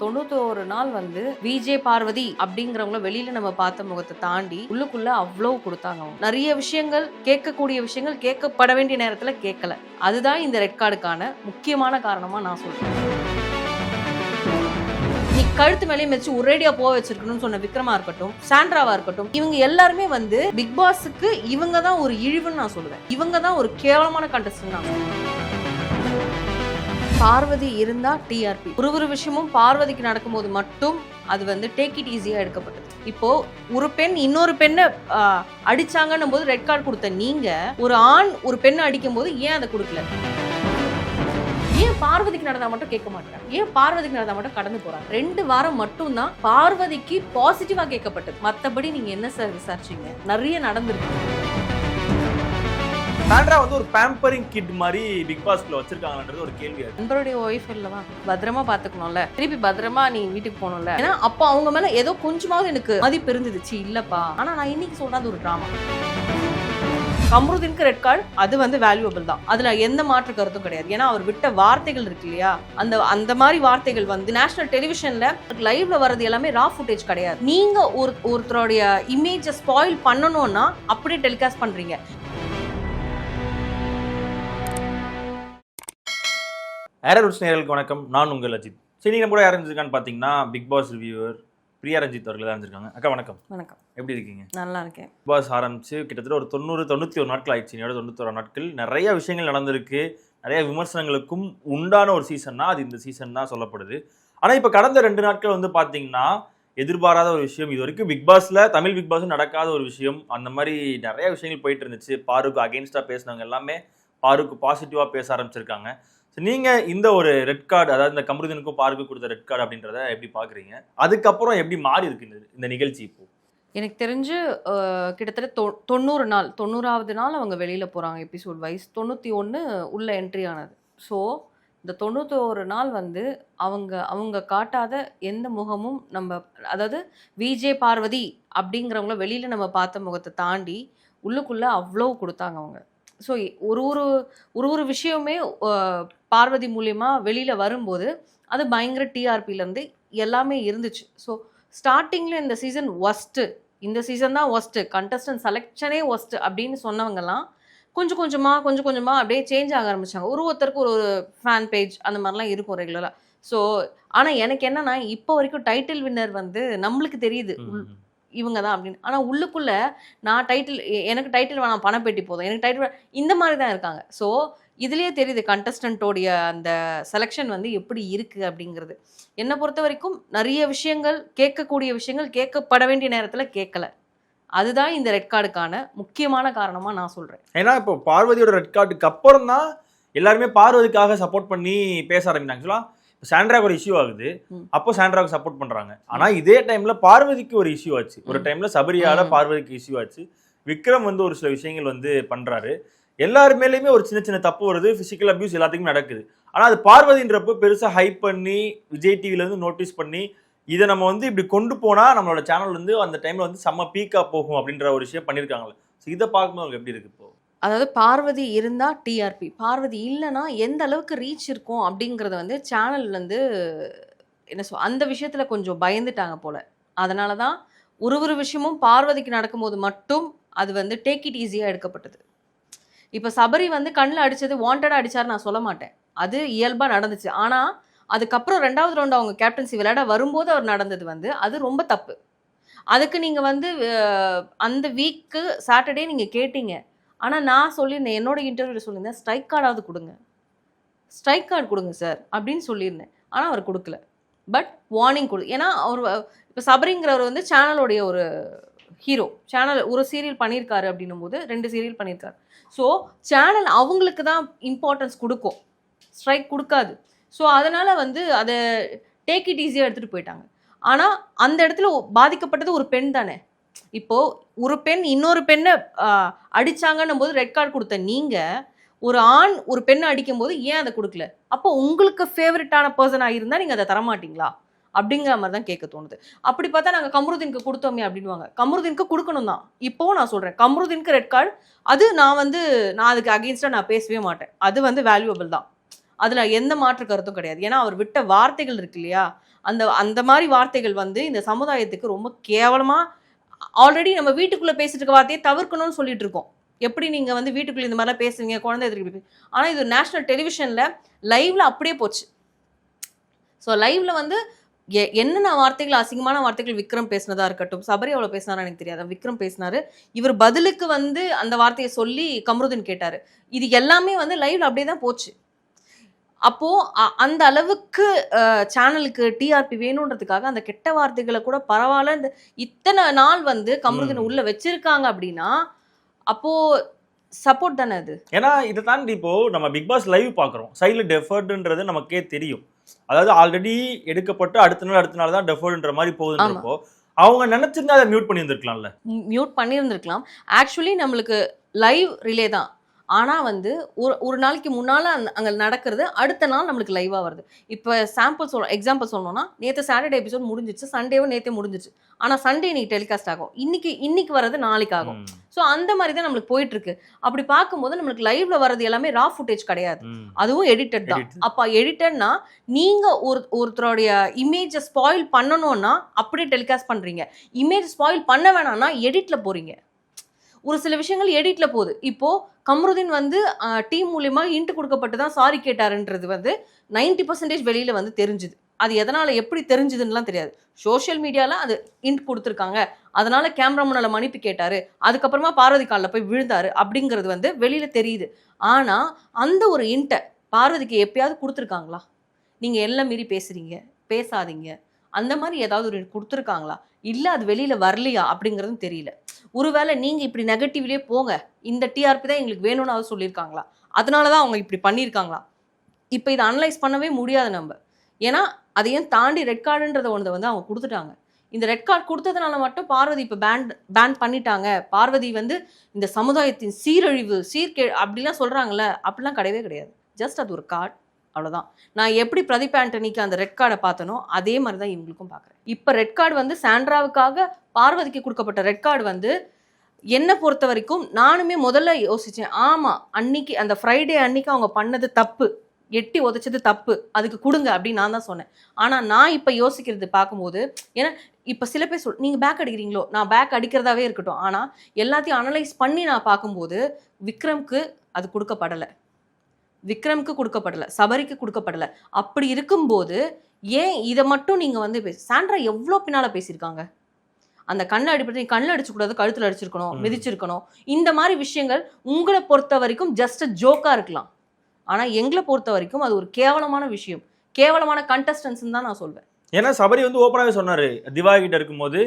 91 நாள் வந்து விஜே பார்வதி அப்படிங்கிறவங்கள வெளியில நம்ம பார்த்த முகத்தை தாண்டி உள்ளுக்குள்ள அவ்வளவு கொடுத்தாங்க. அவங்க நிறைய விஷயங்கள், கேட்கக்கூடிய விஷயங்கள் கேட்கப்பட வேண்டிய நேரத்துல கேட்கல. அதுதான் இந்த ரெட் கார்டுக்கான முக்கியமான காரணமா நான் சொல்றேன். நீ கழுத்து மேலேயே வச்சு ஒரேடியா போக வச்சிருக்கணும்னு சொன்ன விக்ரமா இருக்கட்டும், சாண்ட்ராவா இருக்கட்டும், இவங்க எல்லாருமே வந்து பிக் பாஸுக்கு இவங்க தான் ஒரு இழிவுன்னு நான் சொல்லுவேன். இவங்க தான் ஒரு கேவலமான கண்டஸ்டன்ட் நான் சொல்லுவேன். பார்வதி இருந்தா டிஆர்பி. ஒரு விஷயமும் பார்வதிக்கு நடக்கும்போது மட்டும் அது வந்து டேக் இட் ஈஸியா எடுக்கப்பட்டது. இப்போ ஒரு பெண் இன்னொரு பெண்ணை அடிச்சாங்கன்னும் போது ரெட் கார்டு கொடுத்த நீங்க, ஒரு ஆண் ஒரு பெண்ணை அடிக்கும் போது ஏன் அதை கொடுக்கல? ஏன் பார்வதிக்கு நடந்தா மட்டும் கேட்க மாட்டாங்க? ஏன் பார்வதிக்கு நடந்தா மட்டும் கடந்து போறாங்க? 2 வாரம் மட்டும் தான் பார்வதிக்கு பாசிட்டிவா கேட்கப்பட்டது. மத்தபடி நீங்க என்ன சார் விசாரிச்சீங்க? நிறைய நடந்திருக்கு. சாண்ட்ரா வந்து ஒரு பேம்பரிங் கிட் மாதிரி பிக் பாஸ்க்குள்ள வச்சிருக்காங்கன்றது ஒரு கேள்வி. நண்பருடைய ஒய்ஃப் இல்லவா, பத்திரமா பாத்துக்கணும்ல, திருப்பி பத்திரமா நீ வீட்டுக்கு போகணும்ல. ஏன்னா அப்போ அவங்க மேல ஏதோ கொஞ்சமாவது எனக்கு மதிப்பு இருந்துச்சு இல்லப்பா. ஆனா நான் இன்னைக்கு சொல்றது ஒரு டிராமா. கம்ருதீனுக்கு ரெட் கார்டு அது வந்து வேல்யூபிள் தான், அதுல எந்த மாற்று கருத்தும் கிடையாது. ஏன்னா அவர் விட்ட வார்த்தைகள் இருக்கு இல்லையா, அந்த மாதிரி வார்த்தைகள் வந்து நேஷனல் டெலிவிஷன்ல லைவ்ல வர்றது எல்லாமே ரா ஃபுட்டேஜ் கிடையாது. நீங்க ஒருத்தருடைய இமேஜை ஸ்பாயில் பண்ணணும்னா அப்படியே டெலிகாஸ்ட் பண்றீங்க. ஏரல் ரூட்ஸ் நேயர்களுக்கு வணக்கம், நான் உங்கள் அஜித். சரி, நம்ம கூட யார் இருந்திருக்கான்னு பார்த்தீங்கன்னா Bigg Boss reviewer Priya Ranjith அவர்கள் தான் இருந்திருக்காங்க. அக்கா வணக்கம். வணக்கம். எப்படி இருக்கீங்க? நல்லா இருக்கேன். பிக் பாஸ் ஆரம்பிச்சு கிட்டத்தட்ட ஒரு 91 நாட்கள் ஆயிடுச்சு. 91 நாட்கள் நிறைய விஷயங்கள் நடந்திருக்கு. நிறைய விமர்சனங்களுக்கும் உண்டான ஒரு சீசன்னா அது இந்த சீசன் தான் சொல்லப்படுது. ஆனால் இப்போ கடந்த 2 நாட்கள் வந்து பார்த்தீங்கன்னா எதிர்பாராத ஒரு விஷயம், இது வரைக்கும் பிக் பாஸ்ல தமிழ் பிக் பாஸ் நடக்காத ஒரு விஷயம். அந்த மாதிரி நிறைய விஷயங்கள் போயிட்டு இருந்துச்சு. பாருக்கு அகெயின்ஸ்டா பேசினவங்க எல்லாமே பாருக்கு பாசிட்டிவா பேச ஆரம்பிச்சிருக்காங்க. நீங்க இந்த ஒரு ரெட் கார்டு, அதாவது இந்த கம்ருதீனுக்கும் பாருக்கும் கொடுத்த ரெட் கார்டு அப்படின்றத எப்படி பாக்குறீங்க? அதுக்கப்புறம் எப்படி மாறி இருக்கு இந்த நிகழ்ச்சி? இப்போ எனக்கு தெரிஞ்சு கிட்டத்தட்ட 90வது நாள் அவங்க வெளியில போறாங்க எபிசோட் வைஸ். 91 உள்ள என்ட்ரி ஆனது. ஸோ இந்த 91 நாள் வந்து அவங்க காட்டாத எந்த முகமும் நம்ம, அதாவது விஜே பார்வதி அப்படிங்கிறவங்கள வெளியில நம்ம பார்த்த முகத்தை தாண்டி உள்ளுக்குள்ள அவ்வளோ கொடுத்தாங்க அவங்க. ஸோ ஒரு விஷயமே பார்வதி மூலியமா வெளியில வரும்போது அது பயங்கர டிஆர்பிலேருந்து எல்லாமே இருந்துச்சு. ஸோ ஸ்டார்டிங்கில் இந்த சீசன் ஒஸ்ட்டு, இந்த சீசன் தான் ஒஸ்ட்டு, கண்டஸ்டன்ட் செலெக்ஷனே ஒஸ்ட்டு அப்படின்னு சொன்னவங்கலாம் கொஞ்சம் கொஞ்சமாக அப்படியே சேஞ்ச் ஆக ஆரம்பிச்சாங்க. ஒருத்தருக்கு ஒரு ஃபேன் பேஜ் அந்த மாதிரிலாம் இருக்கும் ரெகுலராக. ஸோ ஆனால் எனக்கு என்னன்னா, இப்போ வரைக்கும் டைட்டில் வின்னர் வந்து நம்மளுக்கு தெரியுது இவங்க தான் அப்படின்னு. ஆனால் உள்ளுக்குள்ள எனக்கு டைட்டில் வேணாம், பணப்பேட்டி போதும், எனக்கு டைட்டில் இந்த மாதிரி தான் இருக்காங்க. ஸோ இதுலேயே தெரியுது கண்டஸ்டன்ட்டோடைய அந்த செலெக்ஷன் வந்து எப்படி இருக்குது அப்படிங்கிறது. என்னை பொறுத்த வரைக்கும் நிறைய விஷயங்கள், கேட்கக்கூடிய விஷயங்கள் கேட்கப்பட வேண்டிய நேரத்தில் கேட்கல. அதுதான் இந்த ரெட் கார்டுக்கான முக்கியமான காரணமாக நான் சொல்கிறேன். ஏன்னா இப்போ பார்வதியோட ரெட் கார்டுக்கு அப்புறம் தான் எல்லாருமே பார்வதிக்காக சப்போர்ட் பண்ணி பேச ஆரம்பிச்சாங்க. ஆக்சுவலாக சாண்ட்ராக்கு ஒரு இஷ்யூ ஆகுது, அப்போ சாண்ட்ராவுக்கு சப்போர்ட் பண்றாங்க. ஆனா இதே டைம்ல பார்வதிக்கு ஒரு இஷ்யூ ஆச்சு. ஒரு டைம்ல சபரியால பார்வதிக்கு இஷ்யூ ஆச்சு. விக்ரம் வந்து ஒரு சில விஷயங்கள் வந்து பண்றாரு. எல்லாரு மேலேயுமே ஒரு சின்ன தப்பு வருது, பிசிக்கல் அபியூஸ் எல்லாத்துக்குமே நடக்குது. ஆனா அது பார்வதின்றப்போ பெருசா ஹைப் பண்ணி விஜய் டிவில இருந்து நோட்டீஸ் பண்ணி இதை நம்ம வந்து இப்படி கொண்டு போனா நம்மளோட சேனல் வந்து அந்த டைம்ல வந்து செம்ம பீக்கா போகும் அப்படின்ற ஒரு விஷயம் பண்ணிருக்காங்களே. இதை பார்க்கும்போது எப்படி இருக்கு? இப்போ அதாவது பார்வதி இருந்தா டிஆர்பி, பார்வதி இல்லைன்னா எந்த அளவுக்கு ரீச் இருக்கும் அப்படிங்கிறத வந்து சேனல் வந்து அந்த விஷயத்துல கொஞ்சம் பயந்துட்டாங்க போல. அதனால தான் ஒரு விஷயமும் பார்வதிக்கு நடக்கும்போது மட்டும் அது வந்து டேக் இட் ஈஸியா எடுக்கப்பட்டது. இப்போ சபரி வந்து கண்ணில் அடிச்சது வாண்டடா அடிச்சாரு நான் சொல்ல மாட்டேன், அது இயல்பா நடந்துச்சு. ஆனா அதுக்கப்புறம் 2வது ரவுண்ட் அவங்க கேப்டன்சி விளையாட வரும்போது அவர் நடந்தது வந்து அது ரொம்ப தப்பு. அதுக்கு நீங்க வந்து அந்த வீக்கு சாட்டர்டே நீங்க கேட்டீங்க. ஆனால் நான் சொல்லியிருந்தேன், என்னோட இன்டர்வியூவில் சொல்லியிருந்தேன், ஸ்ட்ரைக் கார்டாவது கொடுங்க, ஸ்ட்ரைக் கார்டு கொடுங்க சார் அப்படின்னு சொல்லியிருந்தேன். ஆனால் அவர் கொடுக்கல. பட் வார்னிங் ஏன்னா அவர் இப்போ சபரிங்கிறவர் வந்து சேனலோடைய ஒரு ஹீரோ. சேனல் ஒரு சீரியல் பண்ணியிருக்காரு அப்படின்னும் போது 2 சீரியல் பண்ணியிருக்காரு. ஸோ சேனல் அவங்களுக்கு தான் இம்பார்ட்டன்ஸ் கொடுக்கும், ஸ்ட்ரைக் கொடுக்காது. ஸோ அதனால் வந்து அதை டேக் இட் ஈஸியாக எடுத்துகிட்டு போயிட்டாங்க. ஆனால் அந்த இடத்துல பாதிக்கப்பட்டது ஒரு பெண் தானே. இப்போ ஒரு பெண் இன்னொரு பெண்ணை அடிச்சாங்கன்னும் போது ரெட் கார்டு கொடுத்த நீங்க, ஒரு ஆண் ஒரு பெண்ணை அடிக்கும் போது ஏன் அதை கொடுக்கல? அப்போ உங்களுக்கு ஃபேவரட்டான பர்சனாக இருந்தால் நீங்கள் அதை தரமாட்டீங்களா அப்படிங்கிற மாதிரி தான் கேட்க தோணுது. அப்படி பார்த்தா நாங்கள் கம்ருதீனுக்கு கொடுத்தோமே அப்படின்வாங்க. கம்ருதீனுக்கு கொடுக்கணும் தான். இப்போவும் நான் சொல்கிறேன், கம்ருதீனுக்கு ரெட் கார்டு அது நான் அதுக்கு அகெயின்ஸ்டாக நான் பேசவே மாட்டேன். அது வந்து வேல்யூபிள் தான். அதுல எந்த மாற்று கருத்தும் கிடையாது. ஏன்னா அவர் விட்ட வார்த்தைகள் இருக்கு இல்லையா, அந்த அந்த மாதிரி வார்த்தைகள் வந்து இந்த சமுதாயத்துக்கு ரொம்ப கேவலமா, ஆல்ரெடி நம்ம வீட்டுக்குள்ள பேசிட்டு இருக்க வார்த்தையை தவிர்க்கணும்னு சொல்லிட்டு இருக்கோம். எப்படி நீங்க வந்து வீட்டுக்குள்ள இந்த மாதிரிலாம் பேசுவீங்க, குழந்தை எதிர்க்கு. ஆனா இது நேஷனல் டெலிவிஷன்ல லைவ்ல அப்படியே போச்சு. ஸோ லைவ்ல வந்து என்னென்ன வார்த்தைகள், அசிங்கமான வார்த்தைகள் விக்ரம் பேசினதா இருக்கட்டும், சபரி அவ்வளோ பேசினாரா எனக்கு தெரியாது, விக்ரம் பேசினாரு. இவர் பதிலுக்கு வந்து அந்த வார்த்தையை சொல்லி கமருதீன் கேட்டாரு. இது எல்லாமே வந்து லைவ்ல அப்படியே தான் போச்சு. அப்போ அந்த அளவுக்கு சேனலுக்கு டிஆர்பி வேணுன்றதுக்காக அந்த கெட்ட வார்த்தைகளை கூட பரவாயில்ல, இந்த இத்தனை நாள் வந்து கமருதீன் உள்ள வச்சிருக்காங்க அப்படின்னா அப்போ சப்போர்ட் தானே அது. ஏன்னா இதை தாண்டி இப்போ நம்ம பிக் பாஸ் லைவ் பார்க்குறோம், சைடில் டெஃபர்டுன்றது நமக்கே தெரியும். அதாவது ஆல்ரெடி எடுக்கப்பட்டு அடுத்த நாள் தான் டெஃபர்டுன்ற மாதிரி போகுதுன்றப்போ அவங்க நினைச்சிருந்தா அதை மியூட் பண்ணி இருந்திருக்கலாம்ல. மியூட் பண்ணியிருந்திருக்கலாம். ஆக்சுவலி நம்மளுக்கு லைவ் ரிலே தான். ஆனால் வந்து ஒரு நாளைக்கு முன்னால் அங்கே நடக்கிறது அடுத்த நாள் நம்மளுக்கு லைவாக வருது. இப்போ எக்ஸாம்பிள் சொல்லணும்னா, நேற்று சாட்டர்டே எபிசோட் முடிஞ்சிச்சு, சண்டேவும் நேற்றே முடிஞ்சிச்சு. ஆனால் சண்டே இன்னைக்கு டெலிகாஸ்ட் ஆகும், இன்னைக்கு வர்றது நாளைக்கு ஆகும். ஸோ அந்த மாதிரி தான் நம்மளுக்கு போயிட்டு இருக்கு. அப்படி பார்க்கும்போது நம்மளுக்கு லைவ்ல வர்றது எல்லாமே ரா ஃபுட்டேஜ் கிடையாது, அதுவும் எடிட்டட் தான். அப்போ எடிட்டட்னா நீங்க ஒருத்தருடைய இமேஜை ஸ்பாயில் பண்ணணும்னா அப்படியே டெலிகாஸ்ட் பண்றீங்க, இமேஜ் ஸ்பாயில் பண்ண வேணாம்னா எடிட்ல போறீங்க. ஒரு சில விஷயங்கள் எடிட்ல போகுது. இப்போ கமருதீன் வந்து டீம் மூலியமா இன்ட் கொடுக்கப்பட்டு தான் சாரி கேட்டாருன்றது வந்து 90% வெளியில வந்து தெரிஞ்சுது. அது எதனால எப்படி தெரிஞ்சுதுன்னுலாம் தெரியாது. சோஷியல் மீடியால அது இன்ட் கொடுத்துருக்காங்க, அதனால கேமரா முன்னால மன்னிப்பு கேட்டாரு, அதுக்கப்புறமா பார்வதி காலில் போய் விழுந்தாரு அப்படிங்கிறது வந்து வெளியில தெரியுது. ஆனா அந்த ஒரு இன்ட்டை பார்வதிக்கு எப்பயாவது கொடுத்துருக்காங்களா? நீங்க எல்லாம் மீறி பேசுறீங்க, பேசாதீங்க, அந்த மாதிரி ஏதாவது ஒரு கொடுத்துருக்காங்களா? இல்லை அது வெளியில வரலையா அப்படிங்கிறதும் தெரியல. ஒருவேளை நீங்க இப்படி நெகட்டிவ்லயே போங்க, இந்த டிஆர்பி தான் எங்களுக்கு வேணும்னு அவர் சொல்லியிருக்காங்களா? அதனாலதான் அவங்க இப்படி பண்ணியிருக்காங்களா? இப்போ இதை அனலைஸ் பண்ணவே முடியாது நம்ம. ஏன்னா அதையும் தாண்டி ரெட் கார்டுன்றத ஒன்று வந்து அவங்க கொடுத்துட்டாங்க. இந்த ரெட் கார்டு கொடுத்ததுனால மட்டும் பார்வதி இப்போ பேன் பண்ணிட்டாங்க, பார்வதி வந்து இந்த சமுதாயத்தின் சீரழிவு அப்படிலாம் சொல்றாங்கல்ல, அப்படிலாம் கிடையவே கிடையாது. ஜஸ்ட் அது ஒரு கார்டு, அவ்வளோதான். நான் எப்படி பிரதீப் ஆண்டனிக்கு அந்த ரெட் கார்டை பார்த்தனோ அதே மாதிரி தான் இவங்களுக்கும் பார்க்குறேன். இப்போ ரெட் கார்டு வந்து சாண்ட்ராவுக்காக பார்வதிக்கு கொடுக்கப்பட்ட ரெட் கார்டு வந்து என்னை பொறுத்த வரைக்கும் நானுமே முதல்ல யோசித்தேன், ஆமாம் அன்னைக்கு அந்த ஃப்ரைடே அன்னைக்கு அவங்க பண்ணது தப்பு, எட்டி உதைச்சது தப்பு, அதுக்கு கொடுங்க அப்படின்னு நான் தான் சொன்னேன். ஆனால் நான் இப்போ யோசிக்கிறது பார்க்கும்போது, ஏன்னா இப்போ சில பேர் நீங்கள் பேக் அடிக்கிறீங்களோ, நான் பேக் அடிக்கிறதாவே இருக்கட்டும், ஆனால் எல்லாத்தையும் அனலைஸ் பண்ணி நான் பார்க்கும்போது விக்ரம்க்கு அது கொடுக்கப்படலை, சபரிக்கு கொடுக்கப்படலை. அப்படி இருக்கும்போது ஏன் இதை மட்டும் நீங்கள் வந்து சாண்ட்ரா எவ்வளோ பின்னால் பேசியிருக்காங்க. அந்த கண்ணை அடிப்பட்டு நீ கண்ணில் அடிச்சுக்கூடாது, கழுத்தில் அடிச்சிருக்கணும், மிதிச்சிருக்கணும். இந்த மாதிரி விஷயங்கள் உங்களை பொறுத்த வரைக்கும் ஜஸ்ட் ஜோக்காக இருக்கலாம். ஆனால் எங்களை பொறுத்த வரைக்கும் அது ஒரு கேவலமான விஷயம், கேவலமான கண்டஸ்டன்ஸ் தான் நான் சொல்வேன். ஏன்னா சபரி வந்து ஓப்பனாவே சொன்னாரு திவா கிட்ட இருக்கும்போது,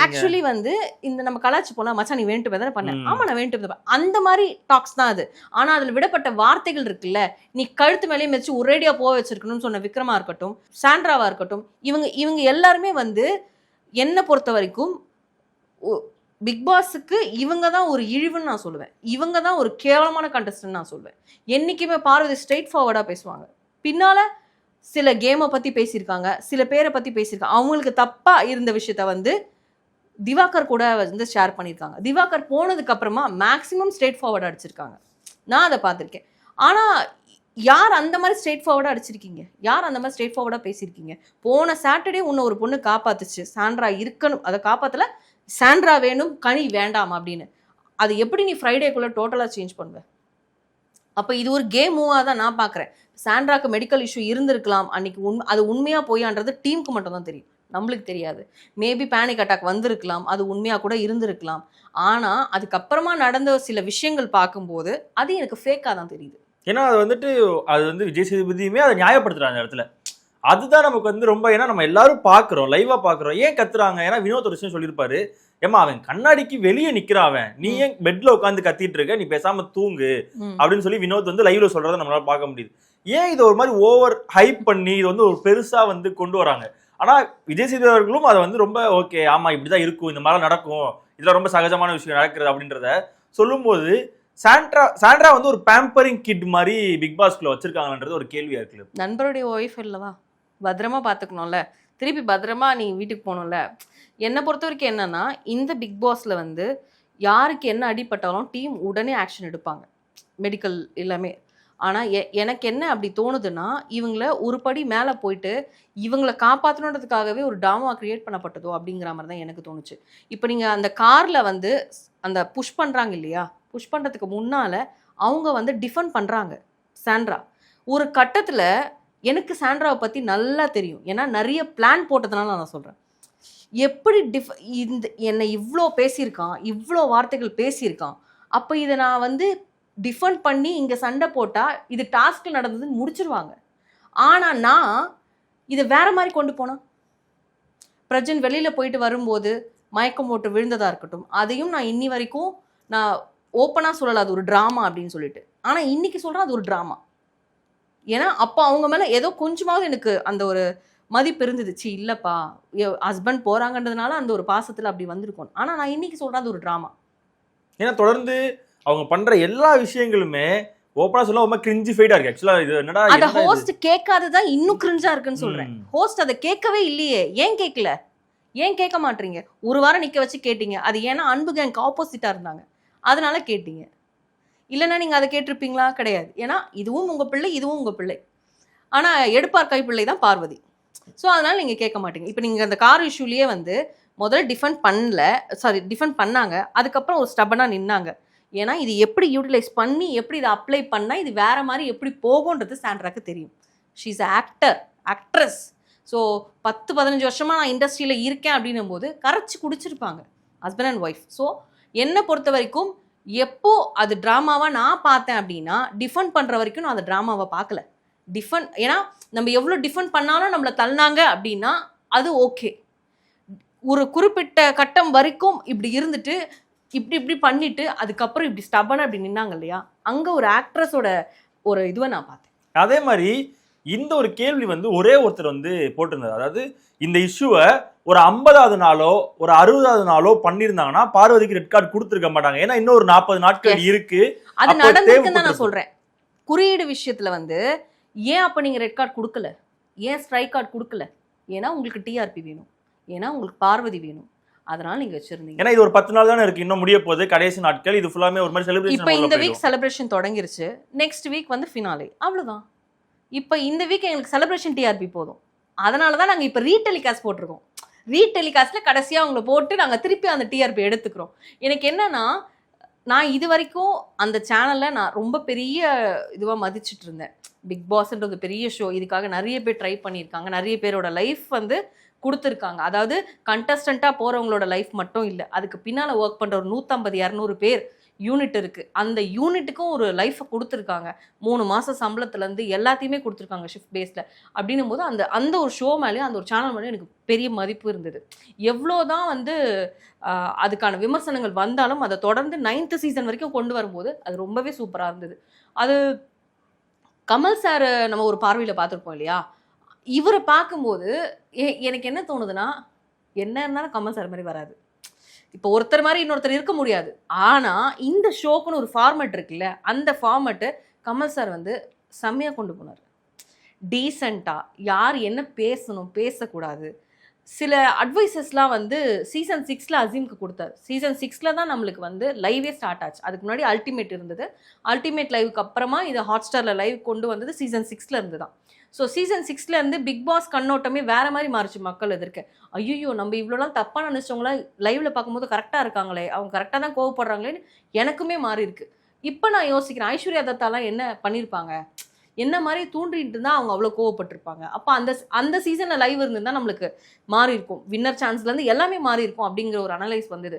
ஆக்சுவலி வந்து இந்த நம்ம கலாச்சி போனா மச்சான் நீ வேண்டுமே தானே பண்ண, ஆமா நான் வேண்டுமே, அந்த மாதிரி டாக்ஸ் தான் அது. ஆனா அதுல விடப்பட்ட வார்த்தைகள் இருக்குல்ல, நீ கழுத்து மேலேயே வச்சு ஒரேடியா போக வச்சிருக்கணும்னு சொன்ன விக்ரமா இருக்கட்டும், சாண்ட்ராவா இருக்கட்டும், இவங்க எல்லாருமே வந்து என்னை பொறுத்த வரைக்கும் பிக் பாஸுக்கு இவங்க தான் ஒரு இழிவுன்னு நான் சொல்லுவேன், இவங்க தான் ஒரு கேவலமான கண்டஸ்டன்ட் நான் சொல்லுவேன். என்னைக்குமே பார்வதி ஸ்ட்ரெயிட் ஃபார்வர்டா பேசுவாங்க, பின்னால சில கேமை பற்றி பேசியிருக்காங்க, சில பேரை பற்றி பேசியிருக்காங்க, அவங்களுக்கு தப்பாக இருந்த விஷயத்த வந்து திவாகர் கூட வந்து ஷேர் பண்ணியிருக்காங்க. திவாகர் போனதுக்கு அப்புறமா மேக்ஸிமம் ஸ்ட்ரெயிட் ஃபார்வர்டாக அடிச்சிருக்காங்க, நான் அதை பார்த்துருக்கேன். ஆனால் யார் அந்த மாதிரி ஸ்ட்ரெயிட் ஃபார்வர்டாக அடிச்சிருக்கீங்க, யார் அந்த மாதிரி ஸ்ட்ரெயிட் ஃபார்வர்டாக பேசியிருக்கீங்க? போன சாட்டர்டே உன்னை ஒரு பொண்ணு காப்பாத்துச்சு, சாண்ட்ரா இருக்கணும், அதை காப்பாற்றல, சாண்ட்ரா வேணும் கனி வேண்டாம் அப்படின்னு. அது எப்படி நீ ஃப்ரைடேக்குள்ளே டோட்டலாக சேஞ்ச் பண்ணுவேன்? அப்போ இது ஒரு கேம் மூவாக தான் நான் பார்க்குறேன். சாண்ட்ராக்கு மெடிக்கல் இஷ்யூ இருந்திருக்கலாம் அன்னைக்கு, அது உண்மையாக போயான்றது டீமுக்கு மட்டும் தான் தெரியும், நம்மளுக்கு தெரியாது. மேபி பேனிக் அட்டாக் வந்திருக்கலாம், அது உண்மையாக கூட இருந்திருக்கலாம். ஆனால் அதுக்கப்புறமா நடந்த சில விஷயங்கள் பார்க்கும்போது அது எனக்கு ஃபேக்காக தான் தெரியுது. ஏன்னா அது வந்து விஜய் சேதுபதியுமே அதை நியாயப்படுத்துறாங்க அந்த இடத்துல. அதுதான் நமக்கு வந்து ரொம்ப, ஏன்னா நம்ம எல்லாரும் பார்க்குறோம், லைவாக பார்க்குறோம், ஏன் கத்துறாங்க? ஏன்னா வினோத் ஒரு விஷயம் சொல்லியிருப்பாரு, ஏமா அவன் கண்ணாடிக்கு வெளியே நிக்கிறான், நீ ஏன் பெட்ல உட்காந்து கத்திட்டு இருக்க, நீ பேசாம தூங்கு அப்படின்னு சொல்லி வினோத் வந்து லைவ்ல சொல்றதை நம்மளால பார்க்க முடியுது. ஏன் இது ஒரு மாதிரி ஓவர் ஹைப் பண்ணி இது வந்து ஒரு பெருசா வந்து கொண்டு வராங்க? ஆனா விஜய் சேதுபதி அவர்களும் அதை வந்து ரொம்ப ஓகே, ஆமா இப்படிதான் இருக்கும், இந்த மாதிரி நடக்கும், இதுல ரொம்ப சகஜமான விஷயம் நடக்கிறது அப்படின்றத சொல்லும்போது சாண்ட்ரா வந்து ஒரு பேம்பரிங் கிட் மாதிரி பிக் பாஸ்குள்ள வச்சிருக்காங்கன்றது ஒரு கேள்வியா இருக்கு. நண்பருடைய ஒய்ஃப் இல்லவா, பத்திரமா பாத்துக்கணும்ல, திருப்பி பத்திரமா நீ வீட்டுக்கு போகணும்ல. என்னை பொறுத்த வரைக்கும் என்னன்னா, இந்த பிக் பாஸ்ல வந்து யாருக்கு என்ன அடிப்பட்டாலும் டீம் உடனே ஆக்ஷன் எடுப்பாங்க, மெடிக்கல் எல்லாமே. ஆனால் எனக்கு என்ன அப்படி தோணுதுன்னா, இவங்கள ஒரு படி மேலே போயிட்டு இவங்கள காப்பாற்றணுன்றதுக்காகவே ஒரு ட்ராமா கிரியேட் பண்ணப்பட்டதோ அப்படிங்கிற மாதிரி தான் எனக்கு தோணுச்சு. இப்போ நீங்கள் அந்த காரில் வந்து அந்த புஷ் பண்ணுறாங்க இல்லையா, புஷ் பண்ணுறதுக்கு முன்னால் அவங்க வந்து டிஃபெண்ட் பண்ணுறாங்க சாண்ட்ரா. ஒரு கட்டத்தில் எனக்கு சாண்ட்ராவை பற்றி நல்லா தெரியும், ஏன்னா நிறைய பிளான் போட்டதுனால நான் சொல்கிறேன். எப்படி இந்த என்னை இவ்வளோ பேசியிருக்கான், இவ்வளோ வார்த்தைகள் பேசியிருக்கான், அப்போ இதை நான் வந்து டிஃபெண்ட் பண்ணி இங்கே சண்டை போட்டால் இது டாஸ்கில் நடந்ததுன்னு முடிச்சிருவாங்க. ஆனால் நான் இதை வேற மாதிரி கொண்டு போனேன். பிரஜன் வெளியில் போயிட்டு வரும்போது மயக்கம் போட்டு விழுந்ததாக இருக்கட்டும், அதையும் நான் இன்னி வரைக்கும் நான் ஓப்பனாக சொல்லலை அது ஒரு ட்ராமா அப்படின்னு சொல்லிட்டு. ஆனால் இன்னைக்கு சொல்கிறேன் அது ஒரு ட்ராமா. ஏன்னா அப்போ அவங்க மேலே ஏதோ கொஞ்சமாவது எனக்கு அந்த ஒரு மதிப்பு இருந்துச்சு. இல்லைப்பா, ஹஸ்பண்ட் போகிறாங்கன்றதுனால அந்த ஒரு பாசத்தில் அப்படி வந்திருக்கும். ஆனால் நான் இன்னைக்கு சொல்கிறேன் அது ஒரு ட்ராமா. ஏன்னா தொடர்ந்து அவங்க பண்ற எல்லா விஷயங்களுமே ஓப்பனா சொல்ல ரொம்ப கிரிஞ்சிஃபைடா இருக்கு. ஆக்சுவலா இது என்னடா, அத ஹோஸ்ட் கேட்காததான் இன்னும் கிரிஞ்சா இருக்குன்னு சொல்றேன். ஹோஸ்ட் அதை கேட்கவே இல்லையே. ஏன் கேட்கல? ஏன் கேட்க மாட்டீங்க? ஒரு வாரம் நிக்க வச்சு கேட்டீங்க. அது ஏன்னா அன்பு கேங்க்கு ஆப்போசிட்டா இருந்தாங்க, அதனால கேட்டீங்க. இல்லைன்னா நீங்க அதை கேட்டிருப்பீங்களா? கிடையாது. ஏன்னா இதுவும் உங்க பிள்ளை, இதுவும் உங்க பிள்ளை. ஆனா எடுப்பார் கைப்பிள்ளை தான் பார்வதி. ஸோ அதனால நீங்க கேட்க மாட்டீங்க. இப்போ நீங்க அந்த கார் இஷ்யூலயே வந்து முதல்ல டிஃபெண்ட் பண்ணாங்க, அதுக்கப்புறம் ஒரு ஸ்டபனா நின்னாங்க. ஏன்னா இது எப்படி யூட்டிலைஸ் பண்ணி எப்படி இதை அப்ளை பண்ணால் இது வேற மாதிரி எப்படி போகும்ன்றது சாண்ட்ராக்கு தெரியும். She is actress. ஸோ 10-15 வருஷமாக நான் இண்டஸ்ட்ரியில் இருக்கேன் அப்படின்னும் போது கரைச்சி குடிச்சிருப்பாங்க ஹஸ்பண்ட் அண்ட் ஒய்ஃப். ஸோ என்னை பொறுத்த வரைக்கும் எப்போ அது ட்ராமாவாக நான் பார்த்தேன் அப்படின்னா, டிஃபெண்ட் பண்ணுற வரைக்கும் நான் அந்த ட்ராமாவை பார்க்கல. ஏன்னா நம்ம எவ்வளோ டிஃபெண்ட் பண்ணாலும் நம்மளை தள்ளினாங்க அப்படின்னா அது ஓகே. ஒரு குறிப்பிட்ட கட்டம் வரைக்கும் இப்படி இருந்துட்டு இப்படி பண்ணிட்டு அதுக்கப்புறம் இப்படி ஸ்டபனா இப்படி நின்னாங்க இல்லையா, அங்க ஒரு ஆக்ட்ரஸோட ஒரு இதுவை நான் பார்த்தேன். அதே மாதிரி இந்த ஒரு கேள்வி வந்து ஒரே ஒருத்தர் வந்து போட்டிருந்தார். அதாவது இந்த இஷ்யூவை ஒரு 50வது நாளோ ஒரு 60வது நாளோ பண்ணியிருந்தாங்கன்னா பார்வதிக்கு ரெட் கார்டு கொடுத்துருக்க மாட்டாங்க. ஏன்னா இன்னும் ஒரு 40 நாட்கள் இருக்கு. அது நடந்திருக்குன்னு தான் நான் சொல்றேன். குறியீடு விஷயத்துல வந்து ஏன் அப்ப நீங்க ரெட் கார்டு கொடுக்கல, ஏன் ஸ்ட்ரைக் கார்டு கொடுக்கல? ஏன்னா உங்களுக்கு டிஆர்பி வேணும், ஏன்னா உங்களுக்கு பார்வதி வேணும், அதனால நீங்க வச்சிருந்தீங்க. ஏன்னா இது ஒரு 10 நாள் தானே இருக்கு, இன்னும் முடிய போகுது கடைசி நாட்கள். இது ஃபுல்லாமே ஒரு மாதிரி செலிப்ரேஷன். இப்போ இந்த வீக் செலிப்ரேஷன் தொடங்கிருச்சு, நெக்ஸ்ட் வீக் வந்து ஃபினாலே, அவ்வளவுதான். இப்போ இந்த வீக் எங்களுக்கு செலிப்ரேஷன் டிஆர்பி போதும். அதனால தான் நாங்கள் இப்போ ரீடெலிகாஸ்ட் போட்டிருக்கோம். ரீடெலிகாஸ்ட்டில் கடைசியாக அவங்கள போட்டு நாங்கள் திருப்பி அந்த டிஆர்பி எடுத்துக்கிறோம். எனக்கு என்னன்னா, நான் இது வரைக்கும் அந்த சேனலில் நான் ரொம்ப பெரிய இதுவாக மதிச்சுட்டு இருந்தேன். பிக் பாஸ்ன்றது பெரிய ஷோ, இதுக்காக நிறைய பேர் ட்ரை பண்ணியிருக்காங்க, நிறைய பேரோட லைஃப் வந்து கொடுத்துருக்காங்க. அதாவது கண்டஸ்டண்ட்டாக போகிறவங்களோட லைஃப் மட்டும் இல்லை, அதுக்கு பின்னால் ஒர்க் பண்ணுற ஒரு 150-200 பேர் யூனிட் இருக்குது. அந்த யூனிட்டுக்கும் ஒரு லைஃப்பை கொடுத்துருக்காங்க. 3 மாதம் சம்பளத்துலேருந்து எல்லாத்தையுமே கொடுத்துருக்காங்க ஷிஃப்ட் பேஸில். அப்படின்னும் போது அந்த ஒரு ஷோ மேலேயும் அந்த ஒரு சேனல் மேலேயும் எனக்கு பெரிய மதிப்பு இருந்தது. எவ்வளோ தான் வந்து அதுக்கான விமர்சனங்கள் வந்தாலும் அதை தொடர்ந்து 9th சீசன் வரைக்கும் கொண்டு வரும்போது அது ரொம்பவே சூப்பராக இருந்தது. அது கமல் சார் நம்ம ஒரு பார்வையில் பார்த்துருப்போம் இல்லையா, இவரை பார்க்கும்போது எனக்கு என்ன தோணுதுன்னா, என்ன இருந்தாலும் கமல் சார் மாதிரி வராது. இப்போ ஒருத்தர் மாதிரி இன்னொருத்தர் இருக்க முடியாது. ஆனால் இந்த ஷோக்குன்னு ஒரு ஃபார்மேட் இருக்குல்ல, அந்த ஃபார்மேட்டு கமல் சார் வந்து செம்மையாக கொண்டு போனார். டீசெண்டாக யார் என்ன பேசணும் பேசக்கூடாது, சில அட்வைசஸ்லாம் வந்து சீசன் 6 அசீம்க்கு கொடுத்தாரு. சீசன் 6 தான் நம்மளுக்கு வந்து லைவே ஸ்டார்ட் ஆச்சு. அதுக்கு முன்னாடி அல்டிமேட் இருந்தது. அல்டிமேட் லைவுக்கு அப்புறமா இதை ஹாட்ஸ்டாரில் லைவ் கொண்டு வந்தது சீசன் 6 இருந்து தான். ஸோ சீசன் 6 இருந்து பிக் பாஸ் கண்ணோட்டமே வேற மாதிரி மாறிச்சு மக்கள் எதிர்க்க. ஐயோ நம்ம இவ்வளோலாம் தப்பாக நினச்சவங்களா லைவில் பார்க்கும்போது கரெக்டாக இருக்காங்களே, அவங்க கரெக்டாக தான் கோவப்படுறாங்களேன்னு எனக்குமே மாறி இருக்கு. இப்போ நான் யோசிக்கிறேன், ஐஸ்வர்யா தத்தாலாம் என்ன பண்ணியிருப்பாங்க, என்ன மாதிரி தூண்டிட்டு இருந்தால் அவங்க அவ்வளோ கோவப்பட்டிருப்பாங்க. அப்போ அந்த சீசனில் லைவ் இருந்திருந்தால் நம்மளுக்கு மாறி இருக்கும், வின்னர் சான்ஸ்லேருந்து எல்லாமே மாறி இருக்கும் அப்படிங்கிற ஒரு அனலைஸ் வந்தது.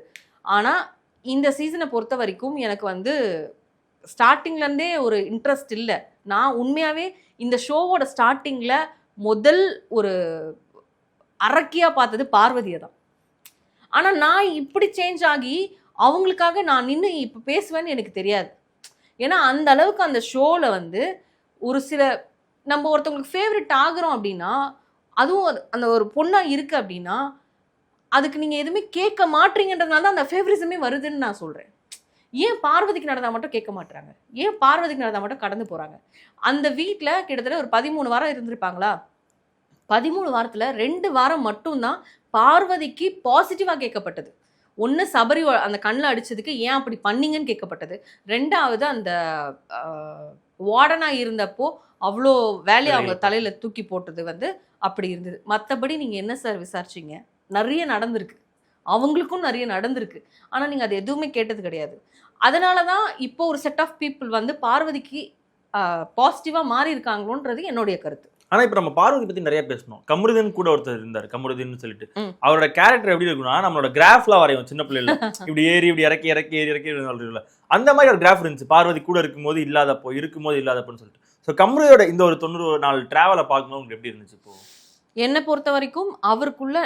ஆனால் இந்த சீசனை பொறுத்த வரைக்கும் எனக்கு வந்து ஸ்டார்டிங்லேருந்தே ஒரு இன்ட்ரெஸ்ட் இல்லை. நான் உண்மையாகவே இந்த ஷோவோட ஸ்டார்டிங்கில் முதல் ஒரு அரக்கியாக பார்த்தது பார்வதியை தான். ஆனால் நான் இப்படி சேஞ்ச் ஆகி அவங்களுக்காக நான் நின்று இப்போ பேசுவேன்னு எனக்கு தெரியாது. ஏன்னா அந்த அளவுக்கு அந்த ஷோவில் வந்து ஒரு சில நம்ம ஒருத்தவங்களுக்கு ஃபேவரட் ஆகிறோம் அப்படின்னா, அதுவும் அந்த ஒரு பொண்ணாக இருக்குது அப்படின்னா, அதுக்கு நீங்கள் எதுவுமே கேட்க மாட்டீங்கன்றதுனால தான் அந்த ஃபேவரிசமே வருதுன்னு நான் சொல்கிறேன். ஏன் பார்வதிக்கு நடந்தால் மட்டும் கேட்க மாட்டுறாங்க, ஏன் பார்வதிக்கு நடந்தால் மட்டும் கடந்து போகிறாங்க? அந்த வீட்டில் கிட்டத்தட்ட ஒரு 13 வாரம் இருந்திருப்பாங்களா, 13 வாரத்தில் 2 வாரம் மட்டும்தான் பார்வதிக்கு பாசிட்டிவாக கேட்கப்பட்டது. ஒன்று சபரி அந்த கண்ணில் அடிச்சதுக்கு ஏன் அப்படி பண்ணீங்கன்னு கேட்கப்பட்டது. ரெண்டாவது அந்த வார்டனாக இருந்தப்போ அவ்வளோ வேலையை அவங்க தலையில் தூக்கி போட்டது வந்து அப்படி இருந்தது. மற்றபடி நீங்கள் என்ன சார் விசாரிச்சிங்க? நிறைய நடந்திருக்கு, அவங்களுக்கும் நிறைய நடந்திருக்கு. ஆனால் நீங்கள் அது எதுவுமே கேட்டது கிடையாது. அதனால தான் இப்போ ஒரு செட் ஆஃப் பீப்புள் வந்து பார்வதிக்கு பாசிட்டிவாக மாறி இருக்காங்களோன்றது என்னுடைய கருத்து. ஆனா இப்ப நம்ம பார்வதி பத்தி நிறைய பேசணும். கமருதீன் கூட ஒருத்தர் இருந்தார், கமருதீன் சொல்லிட்டு. அவரோட கேரக்டர் எப்படி இருக்குன்னா, நம்மளோட கிராஃப்ல வரையும் சின்ன பிள்ளைல இப்படி ஏறி இப்படி இறக்கி இறக்கி ஏறி இறக்கி சொல்றீங்களா, அந்த மாதிரி ஒரு கிராஃப் இருந்துச்சு. பார்வதி கூட இருக்கும்போது இல்லாதப்போ, இருக்கும்போது இல்லாதப்போன்னு சொல்லிட்டு. ஸோ கமருதியோட இந்த ஒரு 94 டிராவலை பார்க்கும்போது உங்களுக்கு எப்படி இருந்துச்சு? இப்போ என்னை பொறுத்த வரைக்கும் அவருக்குள்ள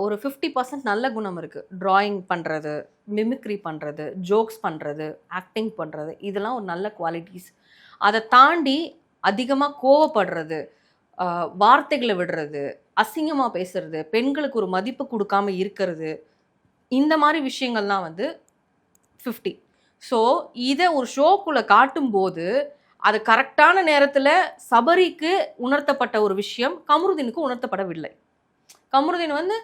ஒரு 50% நல்ல குணம் இருக்கு. டிராயிங் பண்றது, மிமிக்ரி பண்றது, ஜோக்ஸ் பண்றது, ஆக்டிங் பண்றது, இதெல்லாம் ஒரு நல்ல குவாலிட்டிஸ். அதை தாண்டி அதிகமாக கோவப்படுறது, வார்த்தைகளை விடுறது, அசிங்கமாக பேசுறது, பெண்களுக்கு ஒரு மதிப்பு கொடுக்காம இருக்கிறது, இந்த மாதிரி விஷயங்கள்லாம் வந்து 50. ஸோ இதை ஒரு ஷோக்குள்ளே காட்டும்போது அது கரெக்டான நேரத்தில் சபரிக்கு உணர்த்தப்பட்ட ஒரு விஷயம் கமருதீனுக்கு உணர்த்தப்படவில்லை. கமருதீன் வந்து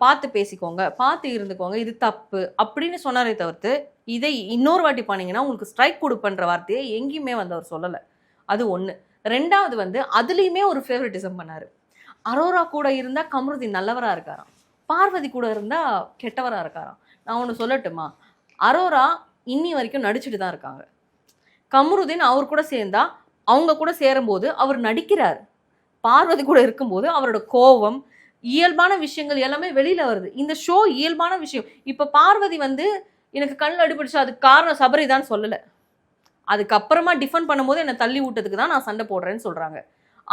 பார்த்து பேசிக்கோங்க, பார்த்து இருந்துக்கோங்க, இது தப்பு அப்படின்னு சொன்னாரே தவிர்த்து இதை இன்னொரு வாட்டி பண்ணீங்கன்னா உங்களுக்கு ஸ்ட்ரைக் கொடுப்பன்ற வார்த்தையை எங்கேயுமே வந்து அவர் சொல்லலை. அது ஒன்று. ரெண்டாவது வந்து அதுலேயுமே ஒரு ஃபேவரட்டிசம் பண்ணார். அரோரா கூட இருந்தால் கமருதீன் நல்லவராக இருக்காராம், பார்வதி கூட இருந்தால் கெட்டவராக இருக்காராம். நான் ஒன்று சொல்லட்டுமா, அரோரா இன்னி வரைக்கும் நடிச்சுட்டு தான் இருக்காங்க. கமருதீன் அவர் கூட சேர்ந்தா அவங்க கூட சேரும்போது அவர் நடிக்கிறார். பார்வதி கூட இருக்கும்போது அவரோட கோபம், இயல்பான விஷயங்கள் எல்லாமே வெளியில வருது. இந்த ஷோ இயல்பான விஷயம். இப்ப பார்வதி வந்து எனக்கு கண்ணில் அடிபடிச்சு அதுக்கு காரணம் சபரி தான் சொல்லலை. அதுக்கப்புறமா டிஃபெண்ட் பண்ணும்போது என்னை தள்ளி விட்டதுக்கு தான் நான் சண்டை போடுறேன்னு சொல்றாங்க.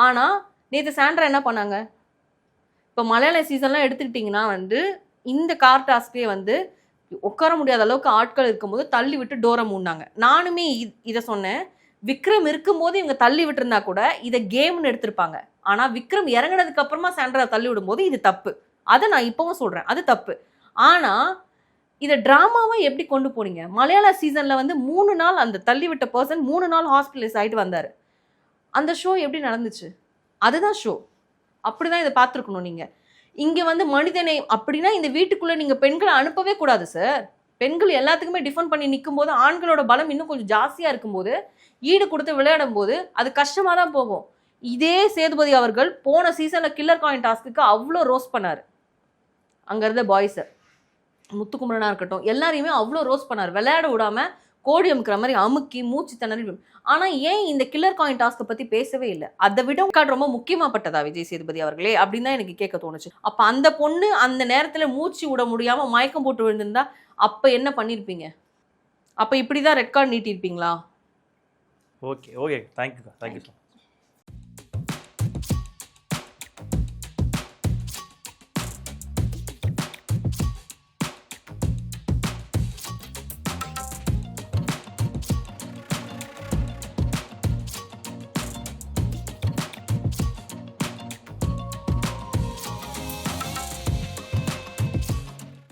ஆனா நேற்று சாண்ட்ரா என்ன பண்ணாங்க? இப்போ மலையாள சீசன்லாம் எடுத்துக்கிட்டிங்கன்னா வந்து இந்த கார் டாஸ்கே வந்து உட்கார முடியாத அளவுக்கு ஆட்கள் இருக்கும்போது தள்ளி விட்டு டோரை மூடினாங்க. நானுமே இதை சொன்னேன். விக்ரம் இருக்கும்போது இவங்க தள்ளி விட்டுருந்தா கூட இதை கேம்னு எடுத்திருப்பாங்க. ஆனால் விக்ரம் இறங்கினதுக்கு அப்புறமா சாண்ட்ரா தள்ளி விடும்போது இது தப்பு. அதை நான் இப்பவும் சொல்கிறேன், அது தப்பு. ஆனால் இதை ட்ராமாவை எப்படி கொண்டு போனீங்க? மலையாள சீசனில் வந்து 3 நாள் அந்த தள்ளி விட்ட பர்சன் 3 நாள் ஹாஸ்பிட்டலைஸ் ஆகிட்டு வந்தார். அந்த ஷோ எப்படி நடந்துச்சு? அதுதான் ஷோ. அப்படி தான் இதை பார்த்துருக்கணும் நீங்கள். இங்கே வந்து மனிதனை அப்படின்னா இந்த வீட்டுக்குள்ளே நீங்கள் பெண்களை அனுப்பவே கூடாது சார். பெண்கள் எல்லாத்துக்குமே டிஃபெண்ட் பண்ணி நிற்கும் போது ஆண்களோட பலம் இன்னும் கொஞ்சம் ஜாஸ்தியாக இருக்கும்போது ஈடு கொடுத்து விளையாடும் போது அது கஷ்டமாக தான் போகும். இதே சேதுபதி அவர்கள் போன சீசனில் கில்லர் காயின் டாஸ்க்கு அவ்வளோ ரோஸ்ட் பண்ணார். அங்கே இருந்த பாய்ஸை, முத்துக்குமரனாக இருக்கட்டும், எல்லாரையுமே அவ்வளோ ரோஸ்ட் பண்ணார். விளையாட விடாமல் கோடி அமுக்கிற மாதிரி அமுக்கி மூச்சு திணறி. ஆனால் ஏன் இந்த கில்லர் காயின் டாஸ்க்கை பற்றி பேசவே இல்லை? அதை விட ரொம்ப முக்கியமாகப்பட்டதா விஜய் சேதுபதி அவர்களே அப்படின்னு தான் எனக்கு கேட்க தோணுச்சு. அப்போ அந்த பொண்ணு அந்த நேரத்தில் மூச்சு விட முடியாமல் மயக்கம் போட்டு விழுந்திருந்தா அப்போ என்ன பண்ணியிருப்பீங்க? அப்போ இப்படி தான் ரெட் கார்டு நீட்டியிருப்பீங்களா? Okay, thank you.